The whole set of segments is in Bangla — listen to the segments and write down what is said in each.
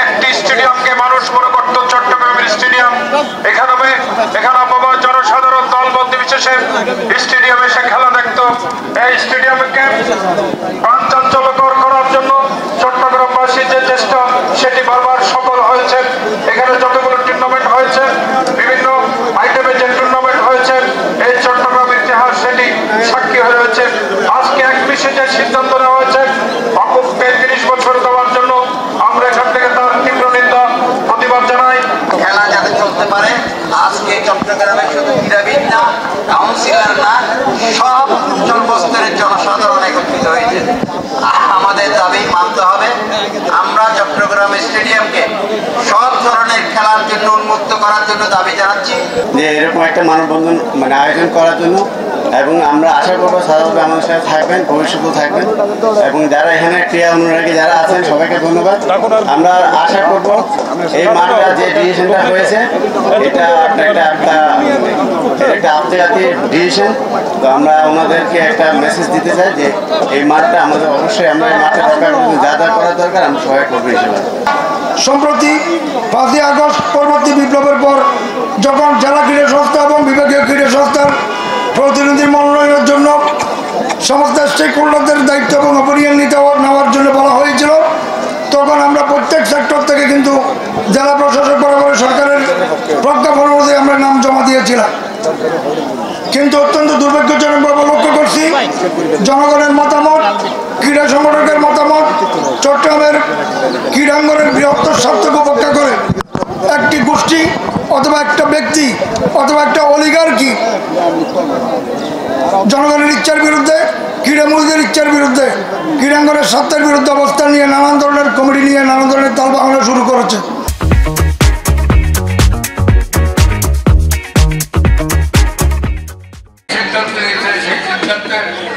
একটি স্টেডিয়ামকে মানুষ মনে করত চট্টগ্রামের স্টেডিয়াম। এখানে বাবা জনসাধারণ দলবল বিশেষে স্টেডিয়ামে এসে খেলা দেখতো। এই স্টেডিয়ামকে প্রাণচাঞ্চল্যকর করার জন্য চট্টগ্রামবাসীর যে চেষ্টা সেটি বারবার সফল হয়েছে। এখানে যতগুলো টুর্নামেন্ট হয়েছে, বিভিন্ন আইটেমে যে টুর্নামেন্ট হয়েছে, এই চট্টগ্রামের ইতিহাস সেটি সাক্ষী হয়ে রয়েছে। আজকে এক বিশেষে সিদ্ধান্ত নেওয়া হয়েছে অকুপকে 30 বছর দেওয়ার জন্য। আমরা এখান থেকে তার তীব্র নিন্দা প্রতিবাদ জানাই। খেলা যাতে চলতে পারে, আজকে চট্টগ্রামের শুধু ক্রীড়াবিদ না, কাউন্সিলর না, সব সর্বস্তরের জনসাধারণ একত্রিত হয়েছে। আমাদের দাবি মানতে হবে। আমরা চট্টগ্রাম স্টেডিয়ামকে সব ধরনের খেলার জন্য উন্মুক্ত করার জন্য দাবি জানাচ্ছি যে এরকম একটা মানববন্ধন আয়োজন করার জন্য, এবং আমরা আশা করবো সাধারণত আমাদের সাথে থাকবেন, ভবিষ্যতেও থাকবেন, এবং যারা এখানে ক্রীড়া অনুরাগী যারা আছেন সবাইকে ধন্যবাদ। আমরা আশা করব এই মাঠটা যে ডিসিশনটা হয়েছে এটা একটা আন্তর্জাতিক ডিসিশন। তো আমরা ওনাদেরকে একটা মেসেজ দিতে চাই যে এই মাঠটা আমাদের অবশ্যই, আমরা এই মাঠটা রক্ষা করতে যা যা করার দরকার আমরা সবাই করবো হিসেবে। সম্প্রতি 5ই আগস্ট পরবর্তী বিপ্লবের পর যখন জেলা ক্রীড়া সংস্থা এবং বিভাগীয় ক্রীড়া সংস্থার প্রতিনিধি মনোনয়নের জন্য সমস্ত স্টেক হোল্ডারদের দায়িত্ব এবং অপরিহার নেওয়ার জন্য বলা হয়েছিল, তখন আমরা প্রত্যেক সেক্টর থেকে কিন্তু জেলা প্রশাসক বরাবর সরকারের প্রজ্ঞাপন অনুযায়ী আমরা নাম জমা দিয়েছিলাম। কিন্তু অত্যন্ত দুর্ভাগ্যজনকভাবে লক্ষ্য করছি জনগণের মতামত, ক্রীড়া সংগঠকের মতামত, চট্টগ্রামের ক্রীড়াঙ্গনের বৃহত্তর স্বার্থকে উপেক্ষা করে একটি গোষ্ঠী অথবা একটা ব্যক্তি অথবা একটা অলিগার্কি জনগণের ইচ্ছার বিরুদ্ধে, ক্রীড়ামূলদের ইচ্ছার বিরুদ্ধে, ক্রীড়াঙ্গনের স্বার্থের বিরুদ্ধে অবস্থান নিয়ে নানান ধরনের কমিটি নিয়ে নানান ধরনের তালবাহানা শুরু করেছে।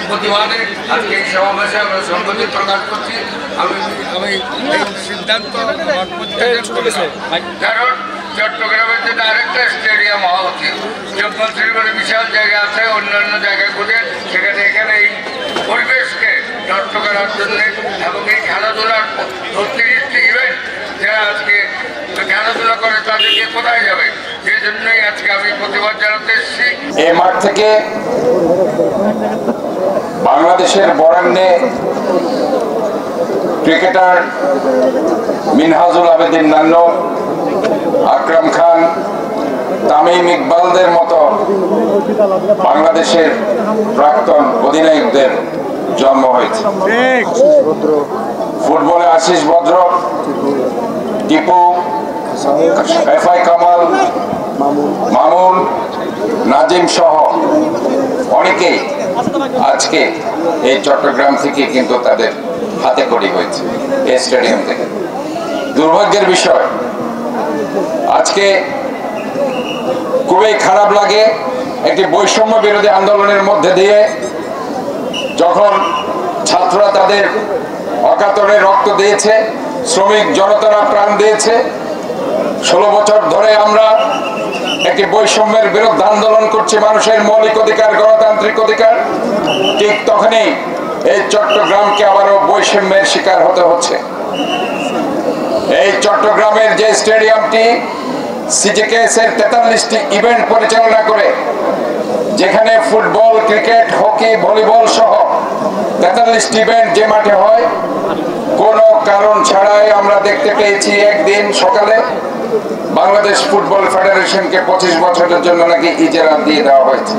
প্রতিবাদে আজকে এই সমাবেশে আমরা সংহতি প্রকাশ করছি। আমি এই সিদ্ধান্ত কারণ চট্টগ্রামের জন্য আরেকটা স্টেডিয়াম হওয়া উচিত। জব্বল শ্রীপুরে বিশাল জায়গা আছে, অন্যান্য জায়গা খুঁজে এখানে এই পরিবেশকে নষ্ট করার জন্য এবং এই খেলাধুলার প্রত্যেকটি ইভেন্ট যারা আজকে খেলাধুলা করে তাদেরকে কোথায় যাবে, সেই জন্যই আজকে আমি প্রতিবাদ জানাতে এসেছি। এই মাঠ থেকে বাংলাদেশের বরেণ্যে ক্রিকেটার মিনহাজুল আবেদিন নান্নু, আকরাম খান, তামিম ইকবালদের মতো বাংলাদেশের প্রাক্তন অধিনায়কদের জন্ম হয়েছে। ফুটবলে আশিস ভদ্র, টিপু, এফআই কামাল, মামুন, নাজিম সহ অনেকেই আজকে এই চট্টগ্রাম থেকে কিন্তু তাদের হাতে খড়ি হয়েছে এই স্টেডিয়াম থেকে। দুর্ভাগ্যের বিষয়, আজকে খুবই খারাপ লাগে একটি বৈষম্য বিরোধী আন্দোলনের মধ্যে দিয়ে যখন ছাত্ররা তাদের অকাতরে রক্ত দিয়েছে, শ্রমিক জনতারা প্রাণ দিয়েছে, 16 বছর ধরে আমরা একটি বৈষম্যের বিরুদ্ধে আন্দোলন করছি, মানুষের মৌলিক অধিকার, গণতান্ত্রিক অধিকার, ঠিক তখনই এই চট্টগ্রামকে আবারও বৈষম্যের শিকার হতে হচ্ছে। এই চট্টগ্রামের যে স্টেডিয়ামটি সিজিকেএস এর 43টি ইভেন্ট পরিচালনা করে, যেখানে ফুটবল, ক্রিকেট, হকি, ভলিবল সহ 43টি ইভেন্ট যে মাঠে হয়, কোনো কারণ ছাড়াই আমরা দেখতে পেয়েছি একদিন সকালে বাংলাদেশ ফুটবল ফেডারেশনকে 25 বছরের জন্য নাকি ইজারা দিয়ে দেওয়া হয়েছে।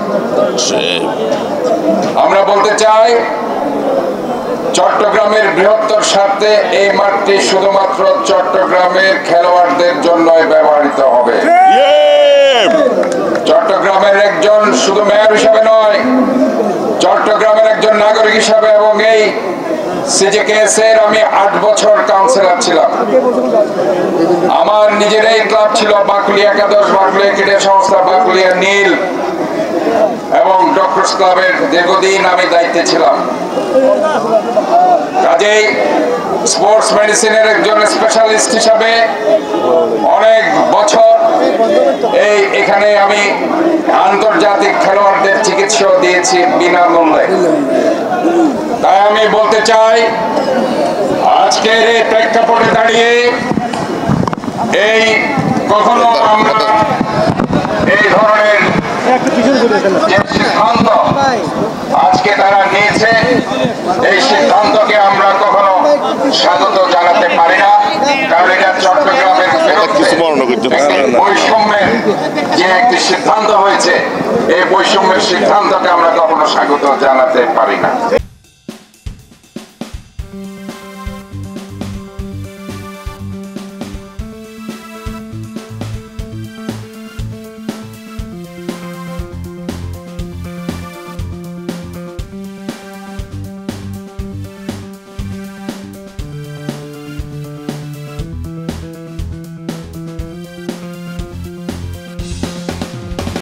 আমরা বলতে চাই চট্টগ্রামের বৃহত্তর স্বার্থে এই মাঠটি শুধুমাত্র চট্টগ্রামের খেলোয়াড়দের জন্যই ব্যবহৃত হবে। চট্টগ্রামের একজন শুধু মেয়র হিসাবে নয়, চট্টগ্রামের একজন নাগরিক হিসাবে, এবং এই সিজিকেএস এর আমি 8 বছর কাউন্সিলর ছিলাম। আমার নিজের এই ক্লাব ছিল বাকলিয়া একাদশ, বাকলিয়া ক্রীড়া সংস্থা, বাকলিয়া নীল এবং ডক্টরস ক্লাবের দীর্ঘদিন আমি দায়িত্বে ছিলাম। কাজেই স্পোর্টস মেডিসিনের একজন স্পেশালিস্ট হিসাবে অনেক বছর এখানে আমি আন্তর্জাতিক খেলোয়াড়দের চিকিৎসা দিয়েছি বিনামূল্যে। তাই আমি বলতে চাই আজকের এই প্রেক্ষাপটে দাঁড়িয়ে এই কখনো আমরা এই ধরনের যে সিদ্ধান্ত আজকে তারা নিয়েছে, এই সিদ্ধান্তকে আমরা কখনো স্বাগত জানাতে পারি না, কারণ এটা চট্টগ্রামের বৈষম্যের যে একটি সিদ্ধান্ত হয়েছে, এই বৈষম্যের সিদ্ধান্তকে আমরা কখনো স্বাগত জানাতে পারি না।